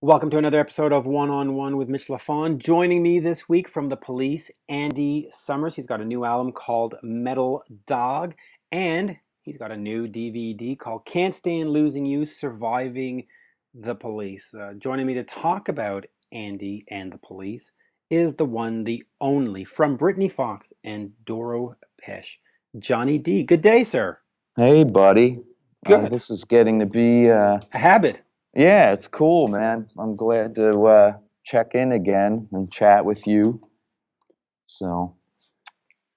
Welcome to another episode of One on One with Mitch Lafon. Joining me this week from The Police, Andy Summers. He's got a new album called Metal Dog, and he's got a new DVD called Can't Stand Losing You, Surviving the Police. Joining me to talk about Andy and the Police is the one, the only, from BRITNY FOX and Doro Pesh, Johnny D. Good day, sir. Hey, buddy. Good. This is getting to be, A habit. yeah, it's cool, man. I'm glad to check in again and chat with you. So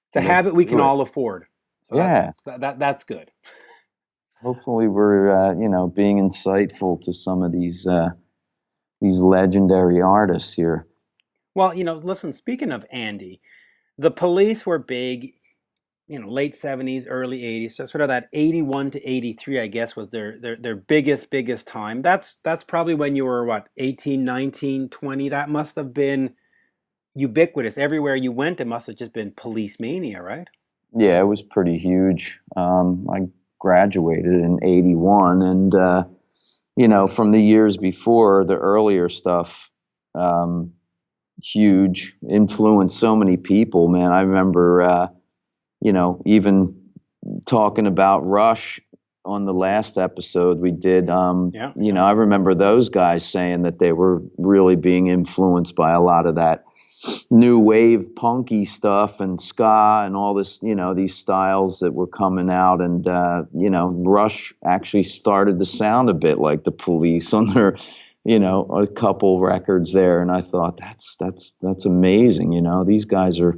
It's a let's habit we do can it. all afford. So Yeah. that's good. Hopefully we're, being insightful to some of these legendary artists here. Well, listen, speaking of Andy, the Police were big, late 70s, early 80s. So sort of that 81 to 83, I guess, was their biggest time. That's probably when you were, what, 18, 19, 20. That must have been ubiquitous. Everywhere you went, it must have just been police mania, right? Yeah, it was pretty huge. I graduated in 81 and, from the years before, the earlier stuff, huge, influenced so many people, man. I remember, even talking about Rush on the last episode we did, Yeah. I remember those guys saying that they were really being influenced by a lot of that new wave punky stuff and ska and all this, these styles that were coming out. And, Rush actually started to sound a bit like the Police on their, a couple records there. And I thought that's amazing. These guys are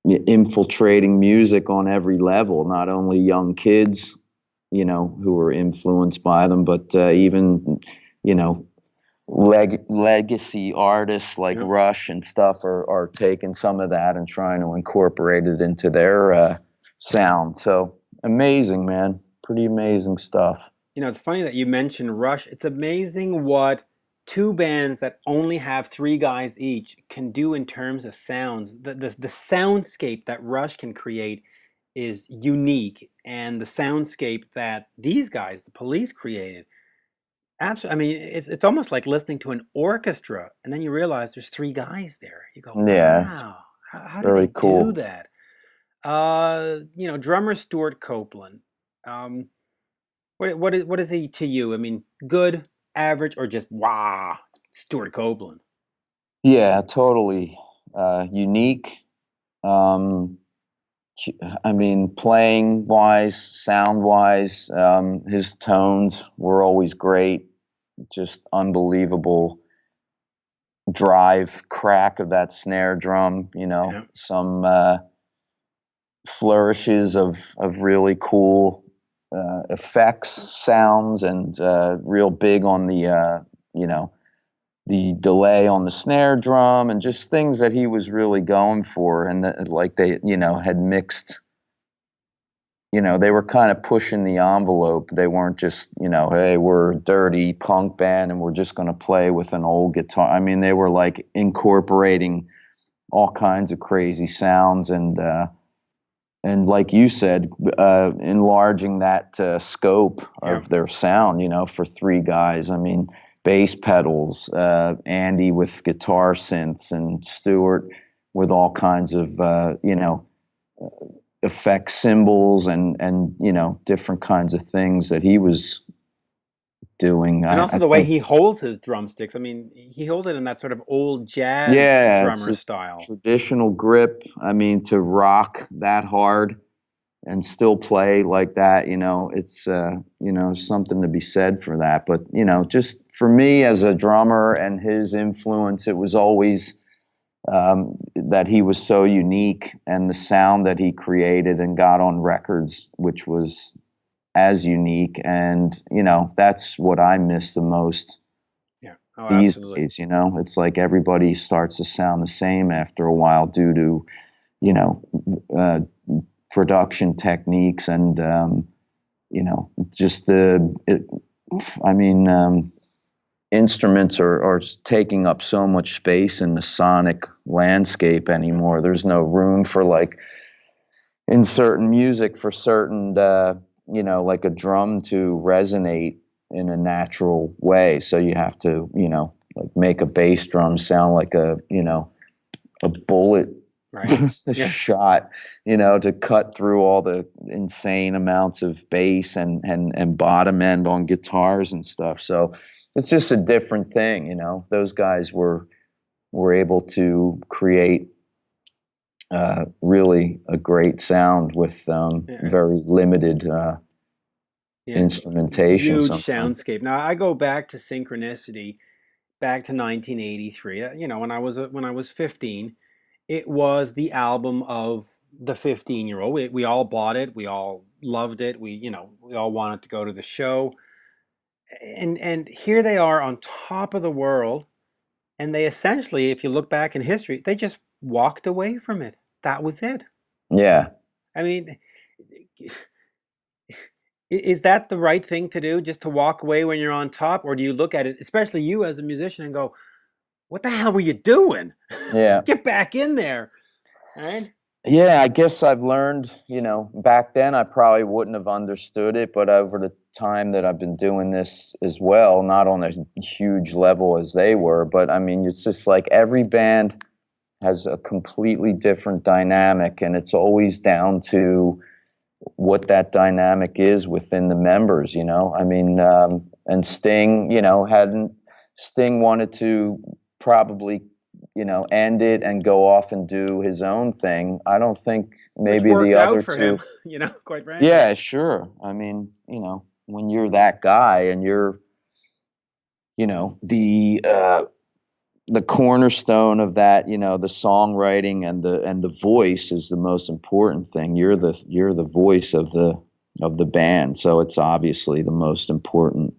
infiltrating music on every level, not only young kids, who are influenced by them, but even, legacy artists like Rush and stuff are taking some of that and trying to incorporate it into their sound. So amazing, man. Pretty amazing stuff. It's funny that you mentioned Rush. It's amazing what two bands that only have three guys each can do in terms of sounds. The soundscape that Rush can create is unique, and the soundscape that these guys, the Police, created, absolutely. I mean, it's almost like listening to an orchestra, and then you realize there's three guys there. You go, Yeah, it's wow, how did very they cool. do that? Drummer Stewart Copeland. What is he to you? I mean, good, average, or just wow, Stewart Copeland? Yeah, totally unique. I mean, playing wise, sound wise, his tones were always great. Just unbelievable drive, crack of that snare drum. Yeah. Some flourishes of really cool effects, sounds, and real big on the the delay on the snare drum, and just things that he was really going for, and that, like, they had mixed. They were kind of pushing the envelope. They weren't just, hey, we're a dirty punk band and we're just going to play with an old guitar. I mean, they were like incorporating all kinds of crazy sounds and like you said, enlarging that scope of their sound, for three guys. I mean, bass pedals, Andy with guitar synths, and Stewart with all kinds of, effect cymbals and different kinds of things that he was doing. And also I the way think, he holds his drumsticks. I mean, he holds it in that sort of old jazz yeah, it's drummer a style. traditional grip. I mean, to rock that hard and still play like that, it's something to be said for that. But just for me as a drummer and his influence, it was always that he was so unique, and the sound that he created and got on records, which was as unique. And that's what I miss the most these Absolutely. days. It's like everybody starts to sound the same after a while due to production techniques and just instruments are taking up so much space in the sonic landscape anymore. There's no room for, like, in certain music, for certain like a drum to resonate in a natural way. So you have to, like make a bass drum sound like a bullet Right. Yeah. shot, to cut through all the insane amounts of bass and bottom end on guitars and stuff. So it's just a different thing, Those guys were able to create really a great sound with very limited Yeah. instrumentation Huge sometimes. soundscape. Now I go back to Synchronicity, back to 1983. When I was 15, it was the album of the 15-year-old. We all bought it. We all loved it. We all wanted to go to the show. And here they are on top of the world, and they essentially, if you look back in history, they just walked away from it. That was it. Yeah. I mean, is that the right thing to do, just to walk away when you're on top? Or do you look at it, especially you as a musician, and go, what the hell were you doing? Yeah. Get back in there, right? Yeah, I guess I've learned, back then I probably wouldn't have understood it, but over the time that I've been doing this as well, not on a huge level as they were, but I mean, it's just like every band has a completely different dynamic, and it's always down to what that dynamic is within the members, I mean, and Sting, Sting wanted to probably end it and go off and do his own thing. I don't think Which maybe the worked other out for two. him, quite frankly. Yeah, sure. I mean, when you're that guy and you're, the cornerstone of that, the songwriting and the voice is the most important thing. You're the voice of the band, so it's obviously the most important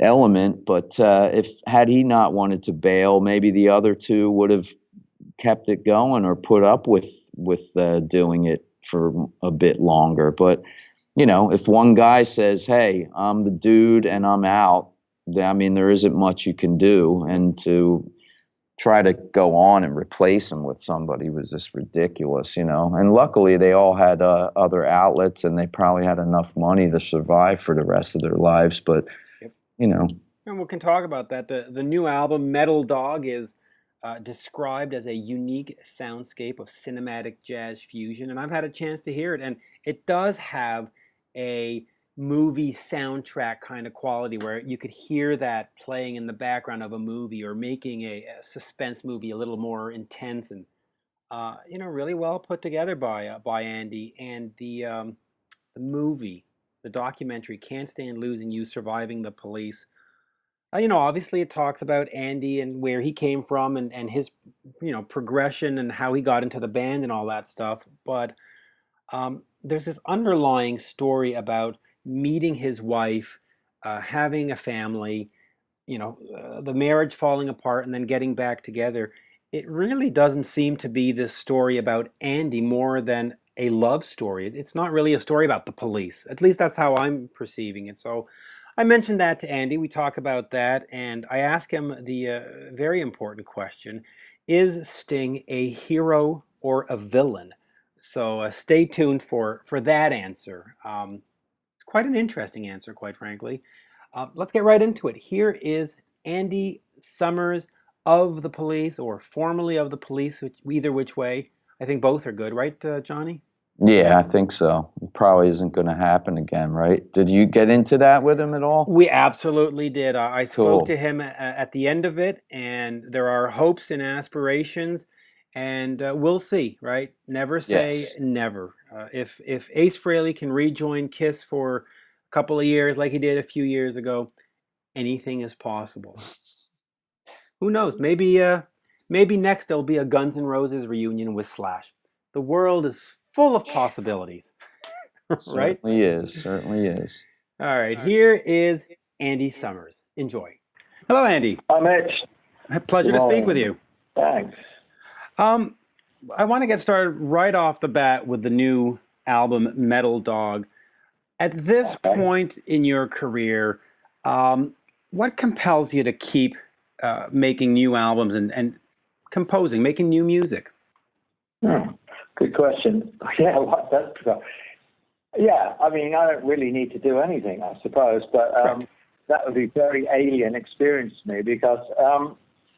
element. But if had he not wanted to bail, maybe the other two would have kept it going or put up with doing it for a bit longer. But if one guy says, "Hey, I'm the dude and I'm out," I mean, there isn't much you can do, and to try to go on and replace him with somebody was just ridiculous, And luckily, they all had other outlets, and they probably had enough money to survive for the rest of their lives. But Yep. you know, And we can talk about that. The new album, Metal Dog, is described as a unique soundscape of cinematic jazz fusion. And I've had a chance to hear it, and it does have a movie soundtrack kind of quality where you could hear that playing in the background of a movie, or making a suspense movie a little more intense, and really well put together by Andy. And the movie, the documentary, Can't Stand Losing You, Surviving the Police. Obviously it talks about Andy and where he came from, and his, progression, and how he got into the band and all that stuff. But there's this underlying story about meeting his wife, having a family, the marriage falling apart and then getting back together. It really doesn't seem to be this story about Andy more than a love story. It's not really a story about the police. At least that's how I'm perceiving it. So I mentioned that to Andy. We talk about that, and I ask him the very important question: is Sting a hero or a villain? So stay tuned for that answer. It's quite an interesting answer, quite frankly. Let's get right into it. Here is Andy Summers of the Police, or formerly of the Police, either which way. I think both are good, right, Johnny? yeah, I think so. It probably isn't going to happen again, right? Did you get into that with him at all? We absolutely did. I spoke to Cool. him at the end of it, and there are hopes and aspirations, and we'll see, right? Never say Yes. never. If Ace Frehley can rejoin Kiss for a couple of years, like he did a few years ago, anything is possible. Who knows? Maybe next there'll be a Guns N' Roses reunion with Slash. The world is full of possibilities, right? Certainly is. Certainly is. All right, here is Andy Summers. Enjoy. Hello, Andy. Hi, Mitch. Pleasure Good to speak with morning. you. Thanks. Um, I want to get started right off the bat with the new album, Metal Dog. At this Okay. point in your career, what compels you to keep making new albums and composing, making new music? Good question. Yeah, yeah. I mean, I don't really need to do anything, I suppose. But that would be very alien experience to me because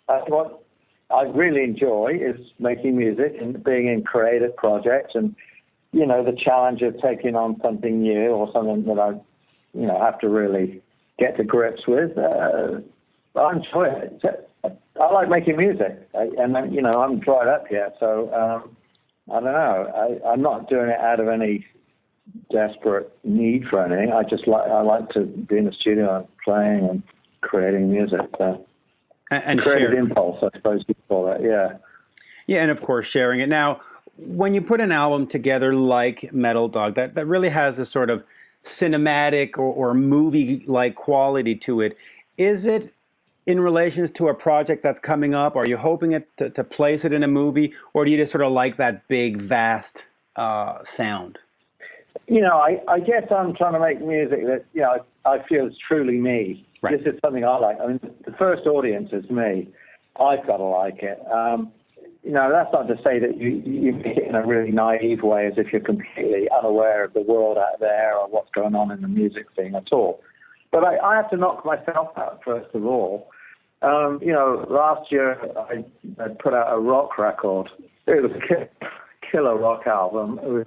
what I really enjoy is making music and being in creative projects and, the challenge of taking on something new or something that I, have to really get to grips with. I enjoy it. I like making music, I'm dried up yet, so I don't know. I'm not doing it out of any desperate need for anything. I like to be in the studio and playing and creating music. And creative share. impulse, I suppose you call it. Yeah. Yeah, and of course sharing it. Now, when you put an album together like Metal Dog, that really has this sort of cinematic or movie-like quality to it. Is it in relation to a project that's coming up? Are you hoping to place it in a movie, or do you just sort of like that big, vast sound? I guess I'm trying to make music that, I feel is truly me. Right. This is something I like. I mean, the first audience is me. I've got to like it. That's not to say that you make it in a really naive way as if you're completely unaware of the world out there or what's going on in the music scene at all. But I have to knock myself out, first of all. Last year I put out a rock record. It was a killer rock album. It was,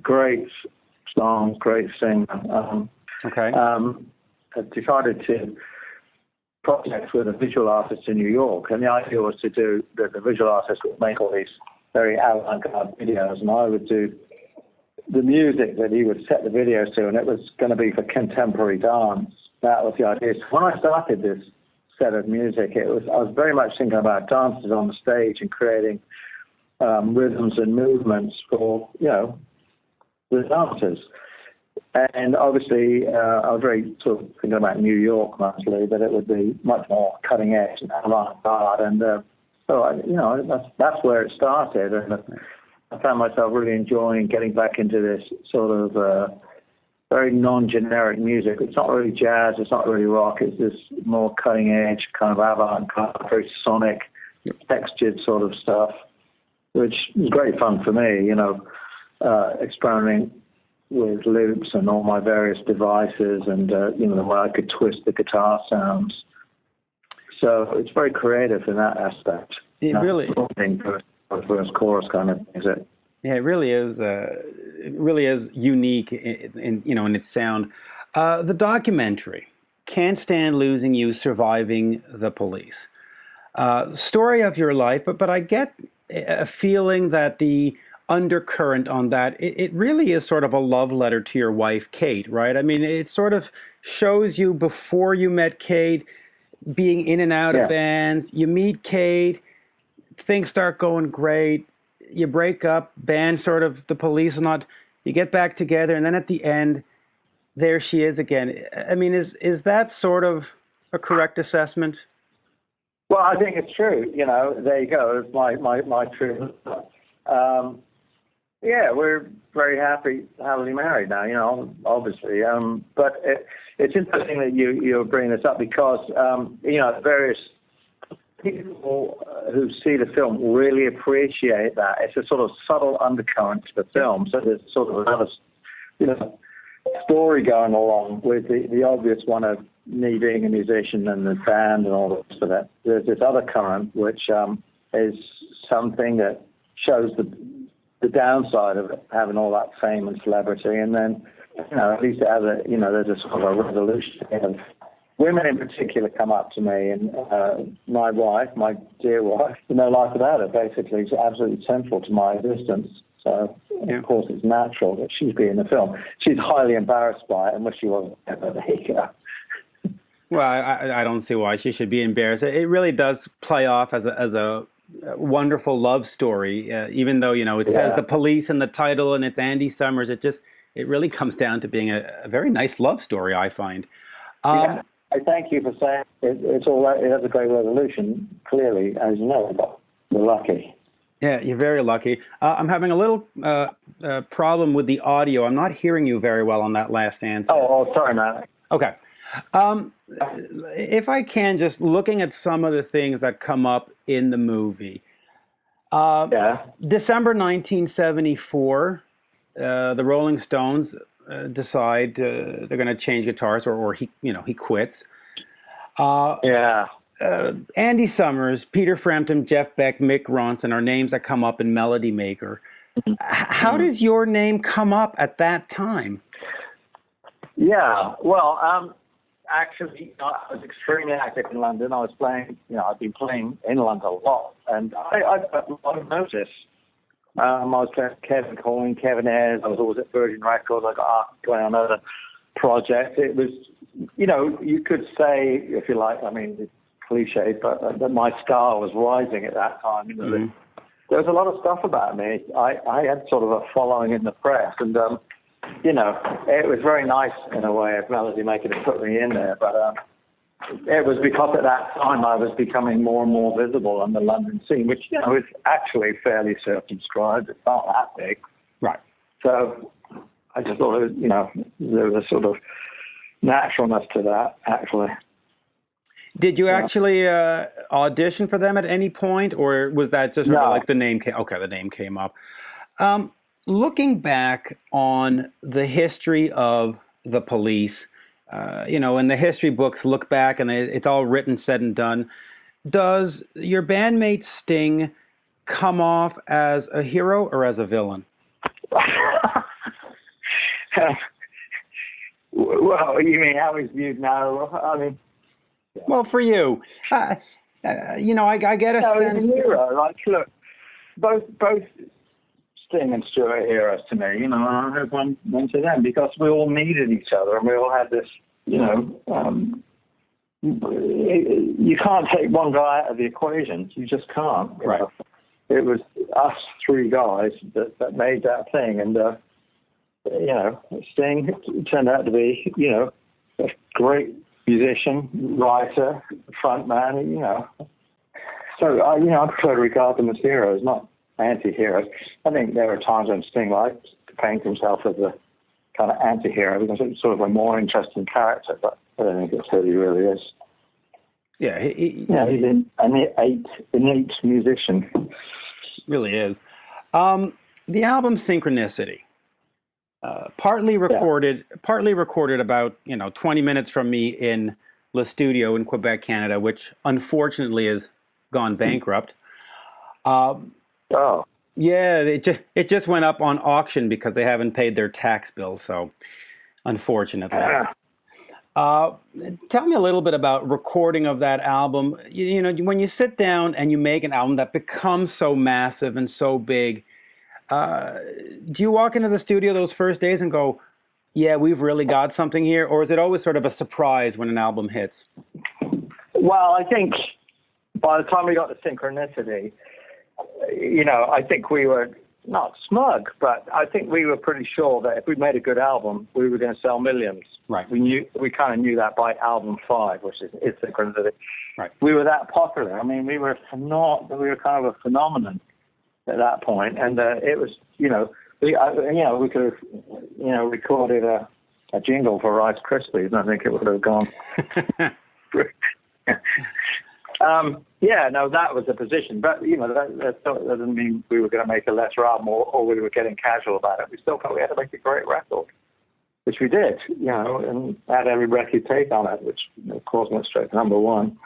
great songs, great singer. Okay. I decided to project with a visual artist in New York, and the idea was to do that the visual artist would make all these very avant-garde videos, and I would do the music that he would set the videos to, and it was going to be for contemporary dance. That was the idea. So when I started this set of music, I was very much thinking about dancers on the stage and creating rhythms and movements for, the dancers. And obviously, I was very sort of thinking about New York mostly, that it would be much more cutting edge and avant-garde. And that's where it started. And I found myself really enjoying getting back into this sort of very non-generic music. It's not really jazz, it's not really rock, it's this more cutting edge kind of avant-garde, very sonic, textured sort of stuff, which is great fun for me, experimenting with loops and all my various devices and, the way I could twist the guitar sounds. So it's very creative in that aspect. It really first chorus kind of music. Yeah, it really is. It really is unique in its sound. The documentary, "Can't Stand Losing You: Surviving the Police," story of your life, but I get a feeling that the undercurrent on that, it really is sort of a love letter to your wife, Kate, right? I mean, it sort of shows you before you met Kate, being in and out of bands. You meet Kate, things start going great. You break up, band sort of, the police are not, you get back together, and then at the end, there she is again. I mean, is that sort of a correct assessment? Well, I think it's true. There you go. It's my truth. We're very happily married now, obviously. But it's interesting that you're bringing this up because, various people who see the film really appreciate that. It's a sort of subtle undercurrent to the film. So there's sort of another, story going along with the obvious one of me being a musician and the band and all the rest of that. There's this other current, which is something that shows the downside of it, having all that fame and celebrity. And then, at least it has there's a sort of a resolution of women in particular come up to me, and my wife, my dear wife, no life without her, basically, is absolutely central to my existence. So, of course, it's natural that she'd be in the film. She's highly embarrassed by it, and wish she wasn't there, but there you go. Well, I don't see why she should be embarrassed. It really does play off as a wonderful love story, even though, it says the police in the title and it's Andy Summers. It really comes down to being a very nice love story, I find. I thank you for saying it's all right. It has a great resolution, clearly, as you know, but we're lucky. Yeah, you're very lucky. I'm having a little problem with the audio. I'm not hearing you very well on that last answer. Oh, sorry, man. Okay. If I can, just looking at some of the things that come up in the movie. December 1974, the Rolling Stones decide they're going to change guitarists, or he quits. Yeah. Andy Summers, Peter Frampton, Jeff Beck, Mick Ronson are names that come up in Melody Maker. How does your name come up at that time? Yeah, well, actually, I was extremely active in London. I was playing, I've been playing in London a lot, and I got a lot of notice. I was playing Kevin Ayres. I was always at Virgin Records. I got asked to play on other projects. It was, you could say, if you like, I mean, it's cliche, but that my star was rising at that time. There was a lot of stuff about me. I had sort of a following in the press, and it was very nice in a way of Melody Maker to put me in there, but it was because at that time I was becoming more and more visible on the London scene, which, is actually fairly circumscribed. It's not that big. Right. So I just thought, there was a sort of naturalness to that, actually. Did you actually audition for them at any point, or was that just sort of like the name came? Okay, the name came up. Looking back on the history of the Police, and the history books look back and it's all written, said and done. Does your bandmate Sting come off as a hero or as a villain? Well, you mean how he's viewed now? I mean, well, for you, I get a sense. He's a hero. Like, look, both Sting and Stewart are heroes to me. And I hope one to them, because we all needed each other, and we all had this. You can't take one guy out of the equation. You just can't. Right. It was us three guys that made that thing, and Sting turned out to be, a great musician, writer, frontman, So, I prefer to regard them as heroes, not anti-heroes. I think there are times when Sting liked to paint himself as a kind of anti-hero, because it's sort of a more interesting character, but I don't think it's who he really is. Yeah. He's an innate musician. Really is. The album Synchronicity. Partly recorded about 20 minutes from me in the studio in Quebec, Canada, which unfortunately has gone bankrupt. Yeah, it just went up on auction because they haven't paid their tax bill. So, unfortunately, tell me a little bit about recording of that album. When you sit down and you make an album that becomes so massive and so big. Do you walk into the studio those first days and go, yeah, we've really got something here? Or is it always sort of a surprise when an album hits? Well, I think by the time we got to Synchronicity, I think we were not smug, but I think we were pretty sure that if we made a good album, we were going to sell millions. Right. We kind of knew that by album 5, which is Synchronicity. Right. We were that popular. I mean, we were kind of a phenomenon at that point, and it was, we could have, recorded a jingle for Rice Krispies, and I think it would have gone. That was the position, but that doesn't mean we were going to make a lesser album or we were getting casual about it. We still thought we had to make a great record, which we did, and had every record take on it, which of course went straight to number 1.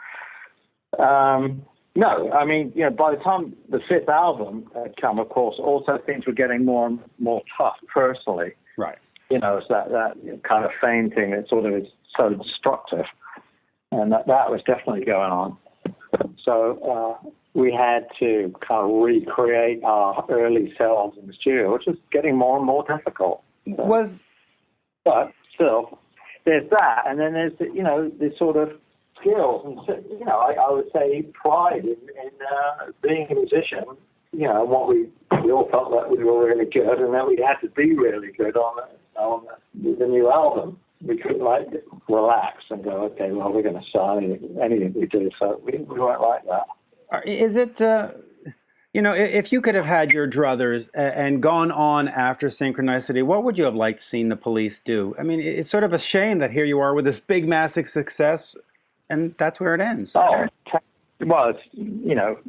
No, I mean, by the time the 5th album had come, of course, also things were getting more and more tough personally. Right. It's that kind of fame thing that sort of is so destructive. And that was definitely going on. So we had to kind of recreate our early selves in the studio, which was getting more and more difficult. But still, there's that. And then there's, this sort of skills, and I would say pride in being a musician. What we all felt that we were really good, and that we had to be really good on the new album. We couldn't relax and go, okay, well, we're going to sign anything we do. So we weren't like that. Is it? If you could have had your druthers and gone on after Synchronicity, what would you have liked to see the Police do? I mean, it's sort of a shame that here you are with this big, massive success, and that's where it ends. Oh, well, it's,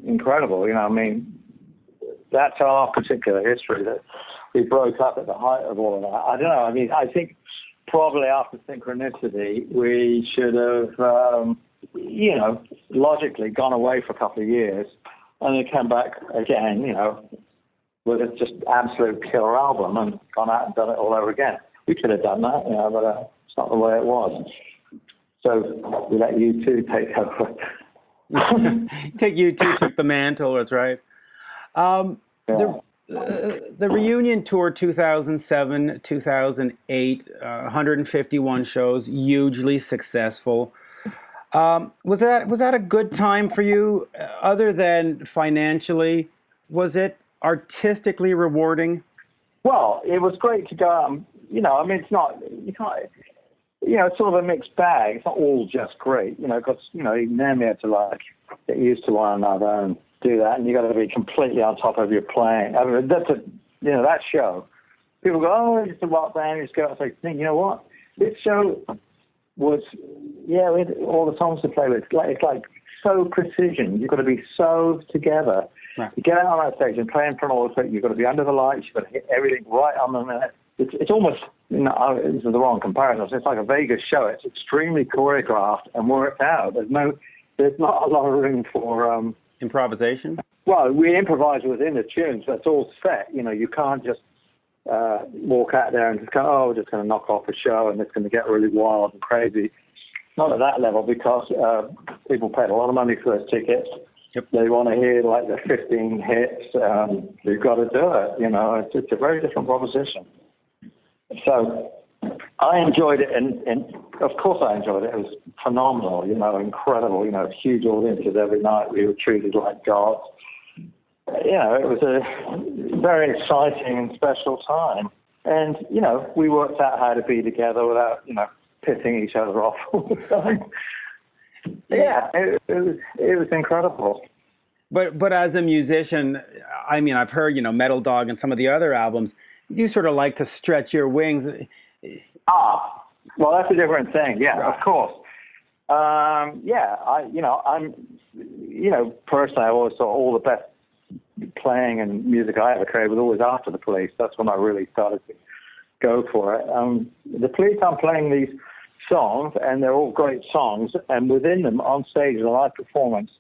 incredible. I mean, that's our particular history. That we broke up at the height of all of that. I don't know. I mean, I think probably after Synchronicity, we should have, logically gone away for a couple of years and then come back again, with a just absolute killer album and gone out and done it all over again. We could have done that, but it's not the way it was. So we let you two take over. You two took the mantle, that's right. The reunion tour 2007, 2008, 151 shows, hugely successful. Was that a good time for you? Other than financially, was it artistically rewarding? Well, it was great to go out and, it's not, you can't, it's sort of a mixed bag. It's not all just great, because, even then we had to get used to one another and do that, and you got to be completely on top of your playing. I mean, that show, people go, oh, it's a rock band, you just go out and say, you know what? This show was, we had all the songs to play with. It's like so precision. You've got to be so together. Right. You get out on that stage and play in front of all the people. You've got to be under the lights. You've got to hit everything right on the minute. It's almost, this is the wrong comparison. It's like a Vegas show. It's extremely choreographed and worked out. There's not a lot of room for improvisation. Well, we improvise within the tunes. That's all set. You can't just walk out there and just go, oh, we're just going to knock off a show and it's going to get really wild and crazy. Not at that level, because people paid a lot of money for those tickets. Yep. They want to hear the 15 hits. You've got to do it. It's a very different proposition. So I enjoyed it, and of course I enjoyed it. It was phenomenal, incredible, huge audiences every night. We were treated like gods. It was a very exciting and special time. And, we worked out how to be together without, pissing each other off all the time. Yeah, it was incredible. But as a musician, I mean, I've heard, Metal Dog and some of the other albums, you sort of like to stretch your wings. Well, that's a different thing. Yeah, right. Of course. I'm, personally, I always thought all the best playing and music I ever created was always after the Police. That's when I really started to go for it. The Police, I'm playing these songs, and they're all great songs, and within them, on stage, in a live performance,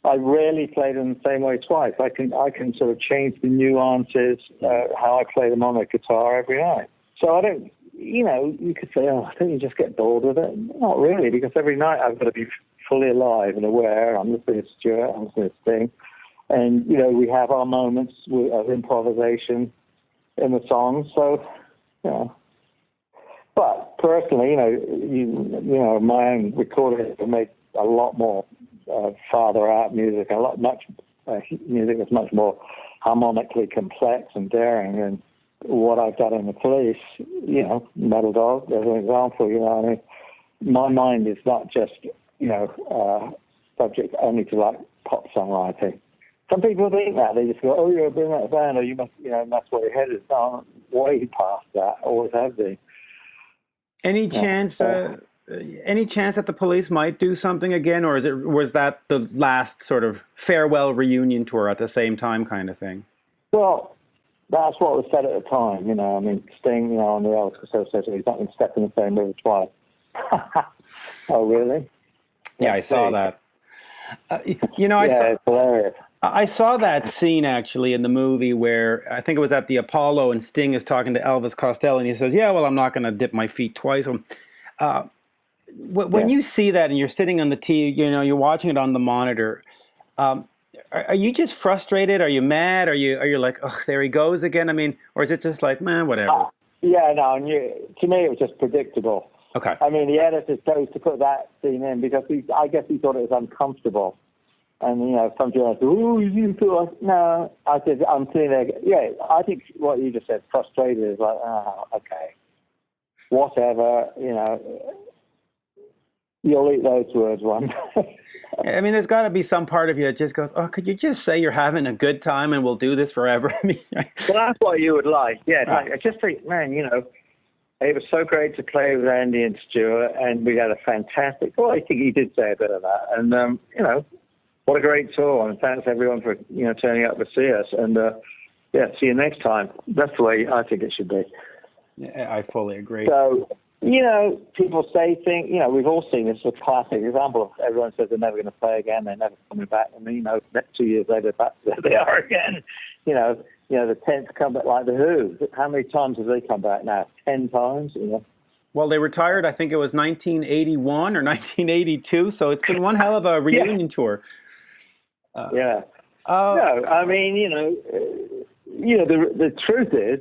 I rarely play them the same way twice. I can sort of change the nuances, how I play them on the guitar every night. So I don't, you could say, oh, don't you just get bored with it? Not really, because every night I've got to be fully alive and aware. I'm listening to Stewart, I'm listening to Sting. And, we have our moments of improvisation in the songs. So, But personally, my own recording have made a lot more farther out music, music that's much more harmonically complex and daring than what I've done in the Police. Metal Dog, as an example. My mind is not just subject only to pop songwriting. Some people think that they just go, "Oh, you're a brilliant band, or you must, that's where your head is." No, way past that. Always have been. Any chance that the Police might do something again, or was that the last sort of farewell reunion tour at the same time kind of thing? Well, that's what was said at the time. Sting, on the Elvis Costello said he's not going to step in the same river twice. Oh, really? Yeah, I saw that. It's hilarious. I saw that scene actually in the movie where I think it was at the Apollo, and Sting is talking to Elvis Costello, and he says, "Yeah, well, I'm not going to dip my feet twice." When you see that and you're sitting on the TV, you're watching it on the monitor, are you just frustrated? Are you mad? Are you like, "Oh, there he goes again"? I mean, or is it just like, man, whatever? To me, it was just predictable. Okay. I mean, the editor chose to put that scene in because I guess he thought it was uncomfortable. And, some people say, "Oh, you feel like..." No, I said, I'm sitting there. Yeah, I think what you just said, frustrated, is like, oh, okay. Whatever, you'll eat those words one day. I mean, there's got to be some part of you that just goes, "Oh, could you just say you're having a good time and we'll do this forever?" I mean, well, that's what you would like. Yeah, right. I just think, man, it was so great to play with Andy and Stewart, and we had a fantastic... Well, I think he did say a bit of that. And, what a great tour, and thanks everyone for, turning up to see us. And Yeah, see you next time. That's the way I think it should be. Yeah, I fully agree. So, people say things, we've all seen this, a classic example of everyone says they're never going to play again, they're never coming back, and 2 years later, back there they are again. The 10th comeback, like the Who. How many times have they come back now? 10 times, Well, they retired, I think it was 1981 or 1982, so it's been one hell of a reunion tour. No, I mean, the truth is,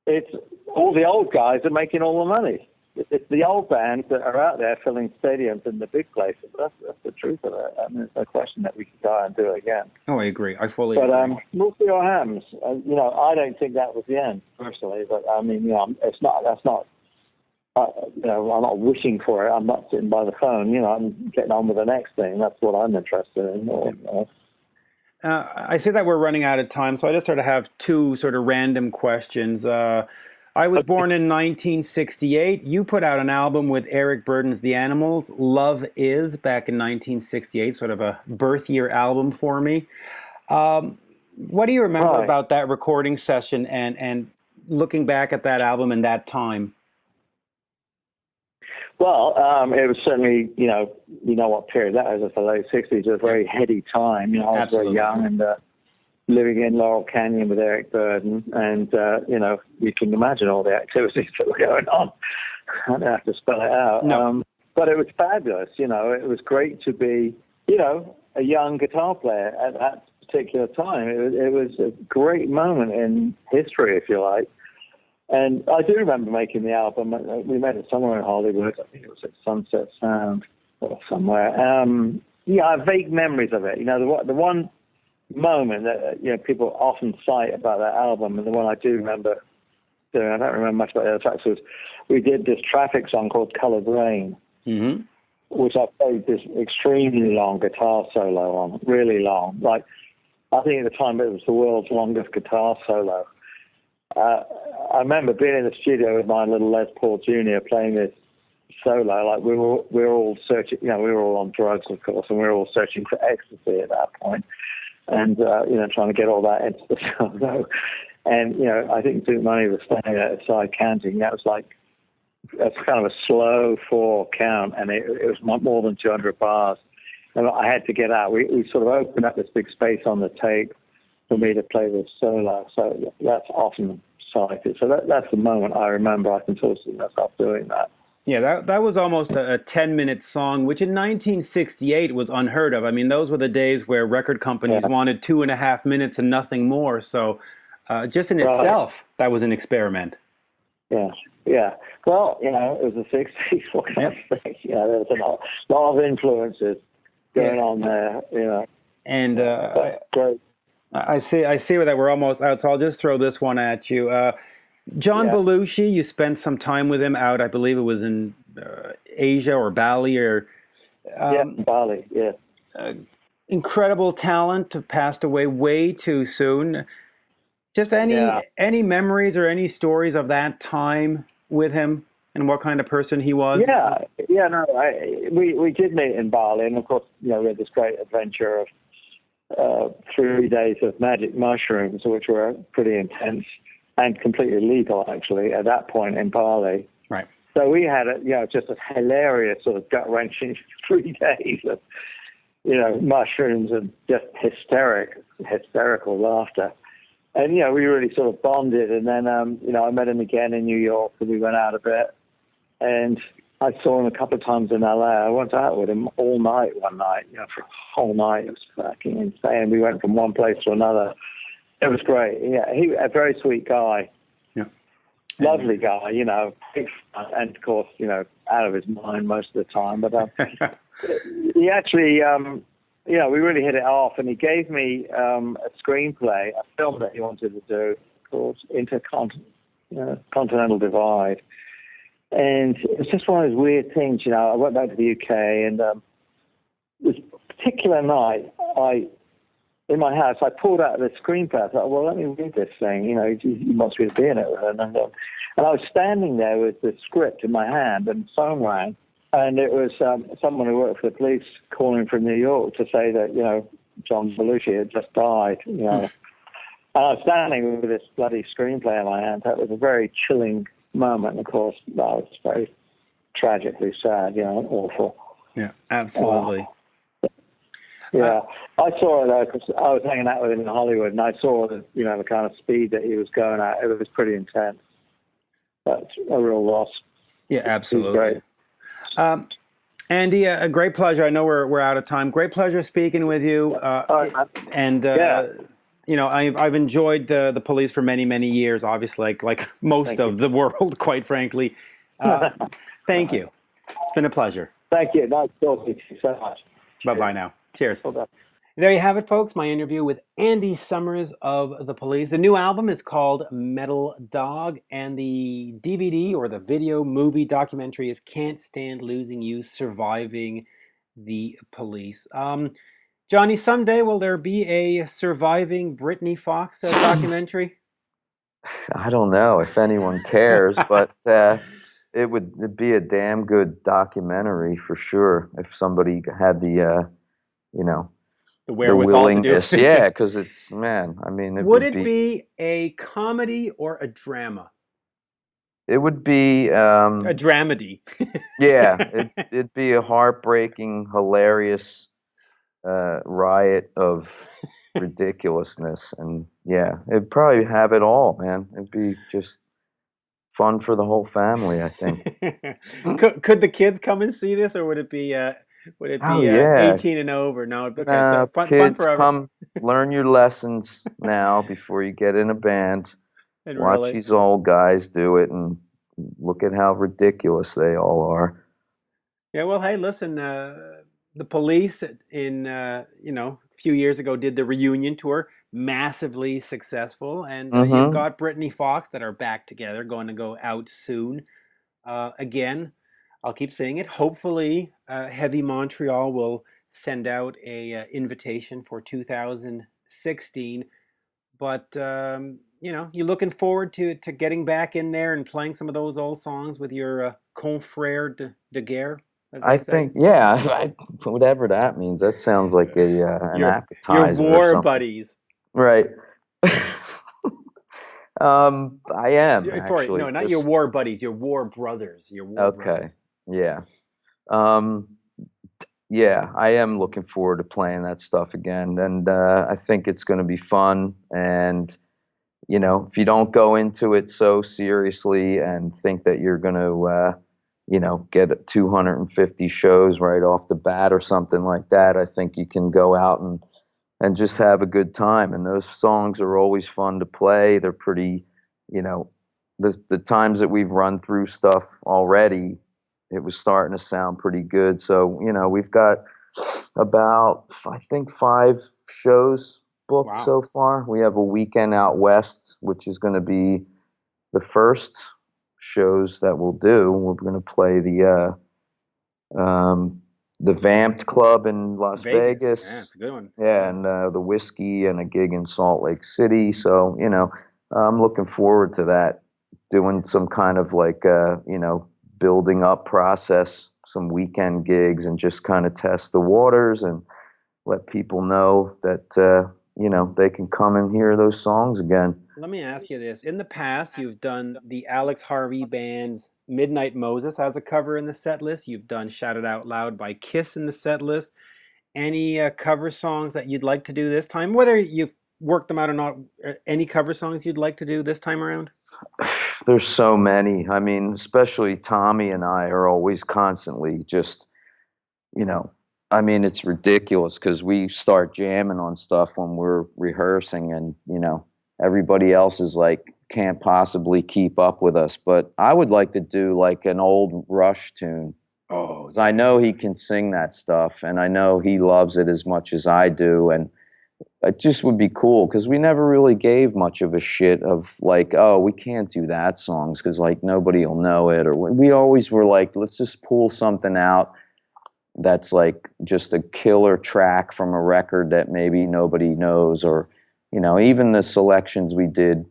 it's all the old guys are making all the money. It's the old bands that are out there filling stadiums in the big places. That's the truth of it. I mean, there's no question that we could go and do it again. Oh, I agree. I fully agree. But we'll see what happens. I don't think that was the end, personally. But, I mean, it's not, that's not, I'm not wishing for it. I'm not sitting by the phone. I'm getting on with the next thing. That's what I'm interested in. I say that we're running out of time, so I just sort of have two sort of random questions. I was born in 1968. You put out an album with Eric Burdon's The Animals, Love Is, back in 1968, sort of a birth year album for me. What do you remember about that recording session and looking back at that album and that time? Well, it was certainly, what period that was, the late 60s. It was a very heady time. I was very young and living in Laurel Canyon with Eric Burdon. And, you can imagine all the activities that were going on. I don't have to spell it out. No. But it was fabulous. It was great to be, a young guitar player at that particular time. It was a great moment in history, if you like. And I do remember making the album. We made it somewhere in Hollywood. I think it was at Sunset Sound or somewhere. I have vague memories of it. The one moment that people often cite about that album, and the one I do remember doing, I don't remember much about the other tracks, was we did this Traffic song called Colored Rain, which I played this extremely long guitar solo on, really long. Like, I think at the time it was the world's longest guitar solo. I remember being in the studio with my little Les Paul Jr. playing this solo. Like we were all searching, we were all on drugs, of course, and we were all searching for ecstasy at that point, and trying to get all that into the solo. And I think Duke Money was standing at the side counting. That was like that's kind of a slow 4 count, and it was more than 200 bars. And I had to get out. We sort of opened up this big space on the tape for me to play this solo. So that's often cited. So that's the moment I remember. I can sort of see myself doing that. Yeah, that was almost a 10-minute song, which in 1968 was unheard of. I mean, those were the days where record companies wanted 2.5 minutes and nothing more. So just in itself, that was an experiment. Yeah. Well, it was the 60s. What can I say? There was a lot of influences going on there, And great. I see that we're almost out, so I'll just throw this one at you. John Belushi, you spent some time with him out, I believe it was in Asia or Bali or... Bali, incredible talent, passed away way too soon. Just any memories or any stories of that time with him and what kind of person he was? We did meet in Bali, and of course, we had this great adventure of 3 days of magic mushrooms, which were pretty intense and completely legal, actually, at that point in Bali. Right. So we had just a hilarious sort of gut-wrenching 3 days of, mushrooms and just hysterical laughter. And, we really sort of bonded. And then, I met him again in New York, and we went out a bit. And I saw him a couple of times in LA. I went out with him all night one night, for a whole night. It was fucking insane. We went from one place to another. It was great. Yeah, he a very sweet guy. Yeah. Lovely guy, big fun, and of course, out of his mind most of the time. But he actually, we really hit it off, and he gave me a screenplay, a film that he wanted to do called Intercontinental Divide. And it was just one of those weird things, I went back to the UK, and this particular night, in my house, I pulled out the screenplay. I thought, well, let me read this thing. He wants me to be in it. And I was standing there with the script in my hand, and the phone rang. And it was someone who worked for the police calling from New York to say that, John Belushi had just died, And I was standing with this bloody screenplay in my hand. That was a very chilling moment. And of course, that was very tragically sad, awful. Yeah, absolutely. Yeah, I saw it because I was hanging out with him in Hollywood, and I saw the kind of speed that he was going at. It was pretty intense. That's a real loss. Yeah, absolutely. He's great. Andy, a great pleasure. I know we're out of time. Great pleasure speaking with you. All right, man. And I've enjoyed the Police for many, many years. Obviously, like most of the world, quite frankly. Thank you. It's been a pleasure. Thank you. Nice talking to you so much. Bye-bye now. Cheers. Bye-bye. There you have it, folks. My interview with Andy Summers of the Police. The new album is called Metal Dog, and the DVD or the video movie documentary is Can't Stand Losing You, Surviving the Police. Johnny, someday will there be a Surviving Brittany Fox documentary? I don't know if anyone cares, but it'd be a damn good documentary for sure if somebody had the the wherewithal willingness. to do it. Yeah, because it's, man, I mean, would it be a comedy or a drama? It would be a dramedy. Yeah, it'd be a heartbreaking, hilarious riot of ridiculousness, and yeah, it'd probably have it all, man. It'd be just fun for the whole family, I think. Could the kids come and see this, or would it be 18 and over? No, okay, so fun kids, forever. come learn your lessons now before you get in a band. And watch really, these old guys do it, and look at how ridiculous they all are. Yeah, well, hey, listen, the Police in a few years ago did the reunion tour, massively successful, and you've got Brittany Fox that are back together, going to go out soon. Again, I'll keep saying it. Hopefully, Heavy Montreal will send out a invitation for 2016. But you're looking forward to getting back in there and playing some of those old songs with your confrère de guerre. I think, yeah, whatever that means. That sounds like an appetizer. Your war or something. buddies, right? I am actually. No, not your war buddies. Your war brothers. Your war brothers. Yeah. Yeah, I am looking forward to playing that stuff again, and I think it's going to be fun. And if you don't go into it so seriously and think that you're going to get 250 shows right off the bat or something like that, I think you can go out and just have a good time. And those songs are always fun to play. They're pretty, the times that we've run through stuff already, it was starting to sound pretty good. So, we've got about, I think, 5 shows booked so far. We have a weekend out west, which is going to be the first shows that we'll do. We're going to play the Vamped Club in Las Vegas. Yeah, it's a good one. Yeah, and the Whiskey, and a gig in Salt Lake City. So, I'm looking forward to that, doing some kind of like, building up process, some weekend gigs, and just kind of test the waters and let people know that, they can come and hear those songs again. Let me ask you this. In the past, you've done the Alex Harvey Band's Midnight Moses as a cover in the set list. You've done Shout It Out Loud by Kiss in the set list. Any cover songs that you'd like to do this time? Whether you've worked them out or not, any cover songs you'd like to do this time around? There's so many. I mean, especially Tommy and I are always constantly just, it's ridiculous because we start jamming on stuff when we're rehearsing, and, everybody else is like, can't possibly keep up with us. But I would like to do like an old Rush tune. Oh, 'cause I know he can sing that stuff, and I know he loves it as much as I do. And it just would be cool because we never really gave much of a shit of like, oh, we can't do that songs because like nobody will know it. Or we always were like, let's just pull something out that's like just a killer track from a record that maybe nobody knows. Or, even the selections we did,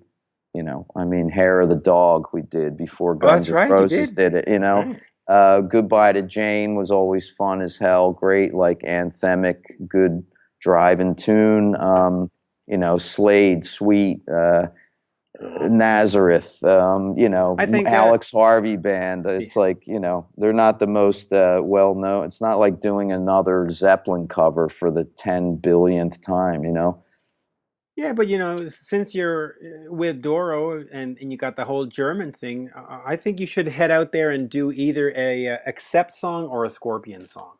Hair of the Dog we did before Guns N' Roses did it, Right. Goodbye to Jane was always fun as hell. Great, like anthemic, good driving tune. Slade, Sweet, Nazareth, I think Alex Harvey band. It's like, they're not the most well known. It's not like doing another Zeppelin cover for the 10 billionth time, yeah, but since you're with Doro and you got the whole German thing, I think you should head out there and do either a Accept song or a Scorpion song.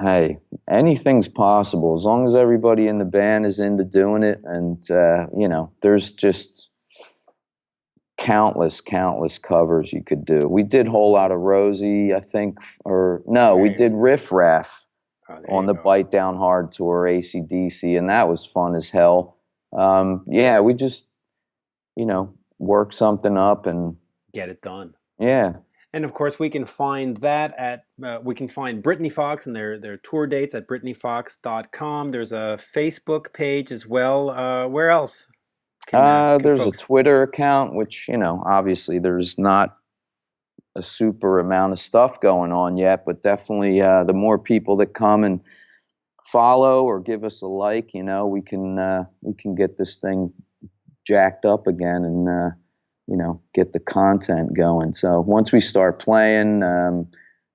Hey, anything's possible as long as everybody in the band is into doing it. And, there's just countless covers you could do. We did Whole Lotta Rosie, I think, or no, we did Riff Raff on the Bite Down Hard tour, AC/DC, and that was fun as hell. We just, work something up and get it done. Yeah. And of course, we can find that at we can find Britny Fox and their tour dates at BRITNYFOX.com. There's a Facebook page as well. Where else? There's a Twitter account, which obviously there's not a super amount of stuff going on yet, but definitely the more people that come and follow or give us a like, we can get this thing jacked up again and get the content going. So once we start playing,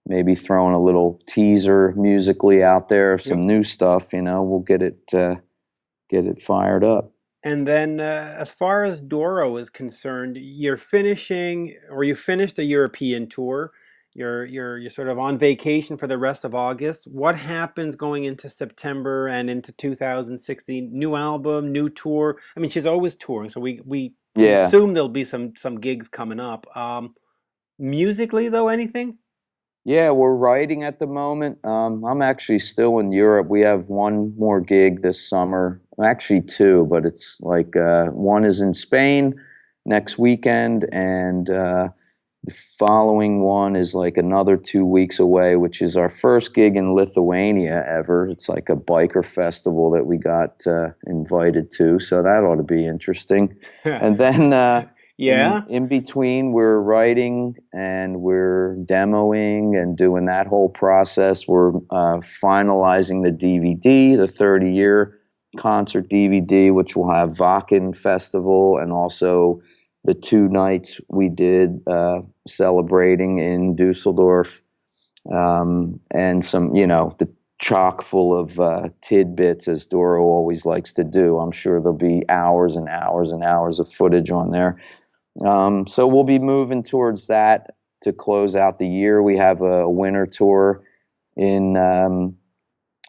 maybe throwing a little teaser musically out there of some new stuff, we'll get it fired up. And then as far as Doro is concerned, you finished a European tour. You're sort of on vacation for the rest of August. What happens going into September and into 2016? New album, new tour. I mean, she's always touring, so we assume there'll be some gigs coming up. Musically, though, anything? Yeah, we're writing at the moment. I'm actually still in Europe. We have one more gig this summer. Actually, two, but it's like one is in Spain next weekend, and the following one is like another 2 weeks away, which is our first gig in Lithuania ever. It's like a biker festival that we got invited to, so that ought to be interesting. And then in between, we're writing and we're demoing and doing that whole process. We're finalizing the DVD, the 30-year concert DVD, which will have Wacken Festival and also the 2 nights we did celebrating in Dusseldorf, and some, the chock full of tidbits, as Doro always likes to do. I'm sure there'll be hours and hours and hours of footage on there. So we'll be moving towards that to close out the year. We have a winter tour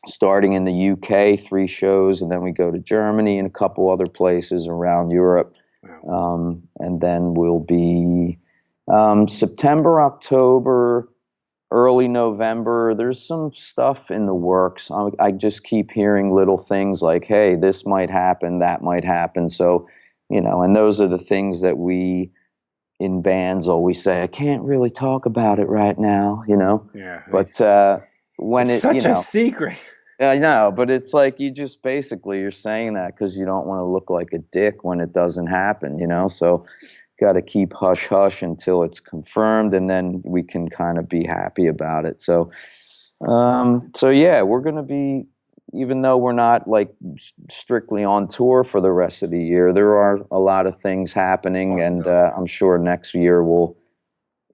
starting in the UK, 3 shows, and then we go to Germany and a couple other places around Europe. Wow. And then we'll be September, October, early November. There's some stuff in the works. I just keep hearing little things like, hey, this might happen, that might happen. So, and those are the things that we in bands always say, I can't really talk about it right now, Yeah. But when it's such a secret. I know, but it's like you're saying that because you don't want to look like a dick when it doesn't happen, so got to keep hush hush until it's confirmed, and then we can kind of be happy about it. So yeah, we're going to be, even though we're not like strictly on tour for the rest of the year, there are a lot of things happening, and I'm sure next year will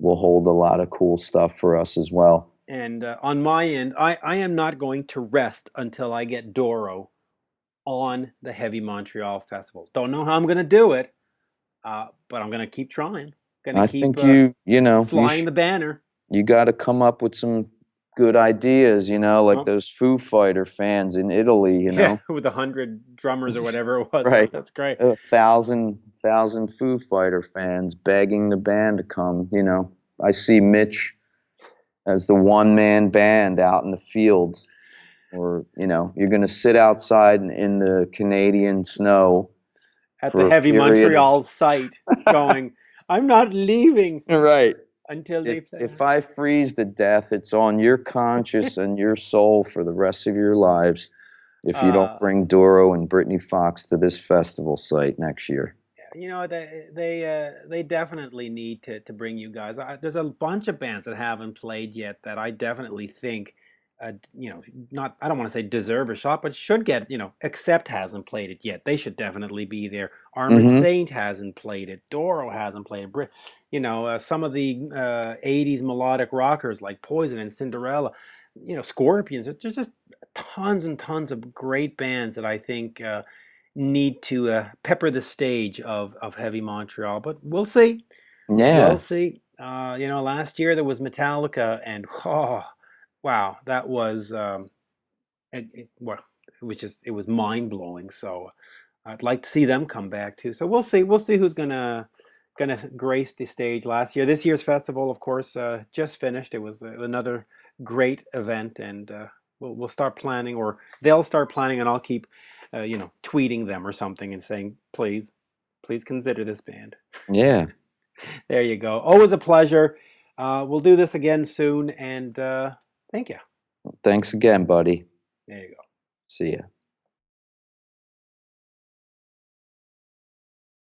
hold a lot of cool stuff for us as well. And on my end, I am not going to rest until I get Doro on the Heavy Montreal Festival. Don't know how I'm going to do it, but I'm going to keep trying. I think flying the banner. You got to come up with some good ideas, like those Foo Fighter fans in Italy, Yeah, with 100 drummers or whatever it was. Right. That's great. 1,000 Foo Fighter fans begging the band to come, I see Mitch as the one-man band out in the field, or, you're going to sit outside in the Canadian snow at the Heavy Montreal site going, I'm not leaving. Right. Until they play. If I freeze to death, it's on your conscience and your soul for the rest of your lives if you don't bring Doro and Britny Fox to this festival site next year. They definitely need to bring you guys. There's a bunch of bands that haven't played yet that I definitely think you know, not, I don't want to say deserve a shot, but should get, you know, Accept hasn't played it yet. They should definitely be there. Armored Mm-hmm. Saint hasn't played it. Doro hasn't played it. You know, some of the 80s melodic rockers like Poison and Cinderella, you know, Scorpions. There's just tons and tons of great bands that I think need to pepper the stage of Heavy Montreal. But we'll see. We'll Yeah. see. You know, last year there was Metallica, and oh, wow, that was well, it was mind blowing. So I'd like to see them come back too. So we'll see. We'll see who's gonna grace the stage last year. This year's festival, of course, just finished. It was another great event, and we'll start planning, or they'll start planning, and I'll keep you know, tweeting them or something and saying, please consider this band. Yeah. There you go. Always a pleasure. We'll do this again soon, and thank you. Thanks again, buddy. There you go. See ya.